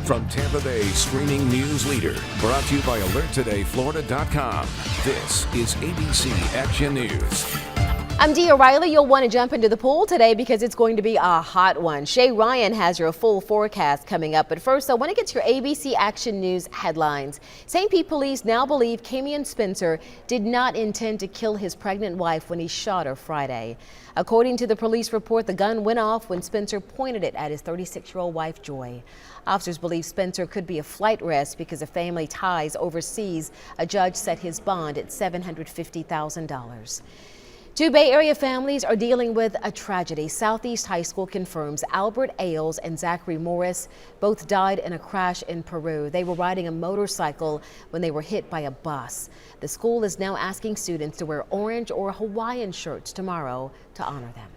From Tampa Bay streaming news leader, brought to you by AlertTodayFlorida.com. This is ABC Action News. I'm Dee O'Reilly. You'll want to jump into the pool today because it's going to be a hot one. Shay Ryan has your full forecast coming up. But first, I want to get to your ABC Action News headlines. St. Pete police now believe Camion Spencer did not intend to kill his pregnant wife when he shot her Friday. According to the police report, the gun went off when Spencer pointed it at his 36-year-old wife, Joy. Officers believe Spencer could be a flight risk because of family ties overseas. A judge set his bond at $750,000. Two Bay Area families are dealing with a tragedy. Southeast High School confirms Albert Ailes and Zachary Morris both died in a crash in Peru. They were riding a motorcycle when they were hit by a bus. The school is now asking students to wear orange or Hawaiian shirts tomorrow to honor them.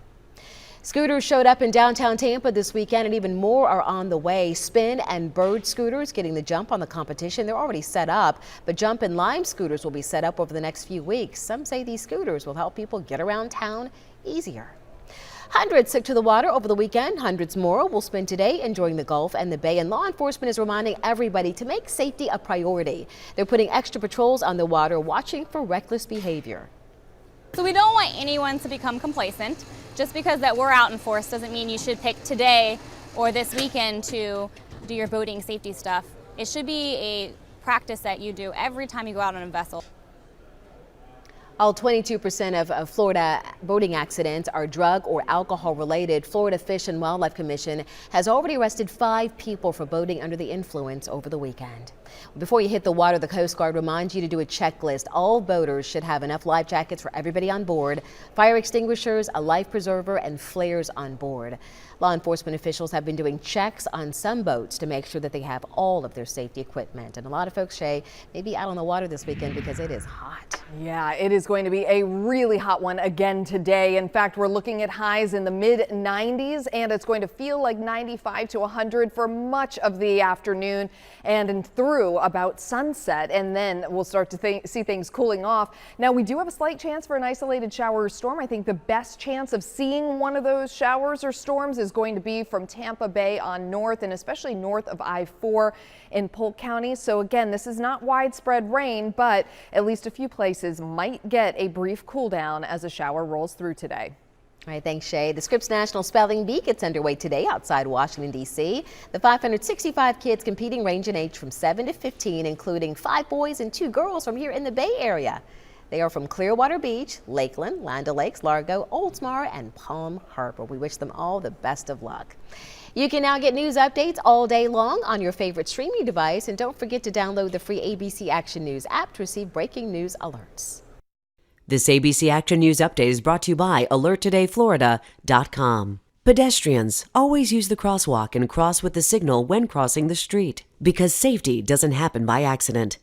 Scooters showed up in downtown Tampa this weekend, and even more are on the way. Spin and Bird scooters getting the jump on the competition. They're already set up, but Jump and Lime scooters will be set up over the next few weeks. Some say these scooters will help people get around town easier. Hundreds took to the water over the weekend. Hundreds more will spend today enjoying the Gulf and the Bay, and law enforcement is reminding everybody to make safety a priority. They're putting extra patrols on the water, watching for reckless behavior. So we don't want anyone to become complacent. Just because that we're out in force doesn't mean you should pick today or this weekend to do your boating safety stuff. It should be a practice that you do every time you go out on a vessel. All 22% of Florida boating accidents are drug or alcohol related. Florida Fish and Wildlife Commission has already arrested 5 people for boating under the influence over the weekend. Before you hit the water, the Coast Guard reminds you to do a checklist. All boaters should have enough life jackets for everybody on board, fire extinguishers, a life preserver, and flares on board. Law enforcement officials have been doing checks on some boats to make sure that they have all of their safety equipment. And a lot of folks, Shay, may be out on the water this weekend because it is hot. Yeah, it is going to be a really hot one again today. In fact, we're looking at highs in the mid-90s, and it's going to feel like 95 to 100 for much of the afternoon and through about sunset, and then we'll start to see things cooling off. Now, we do have a slight chance for an isolated shower or storm. I think the best chance of seeing one of those showers or storms is going to be from Tampa Bay on north, and especially north of I-4 in Polk County. So again, this is not widespread rain, but at least a few places might get a brief cool down as a shower rolls through today. All right, thanks, Shay. The Scripps National Spelling Bee gets underway today outside Washington, D.C. The 565 kids competing range in age from 7 to 15, including 5 boys and 2 girls from here in the Bay Area. They are from Clearwater Beach, Lakeland, Land O'Lakes, Largo, Oldsmar, and Palm Harbor. We wish them all the best of luck. You can now get news updates all day long on your favorite streaming device, and don't forget to download the free ABC Action News app to receive breaking news alerts. This ABC Action News update is brought to you by AlertTodayFlorida.com. Pedestrians always use the crosswalk and cross with the signal when crossing the street, because safety doesn't happen by accident.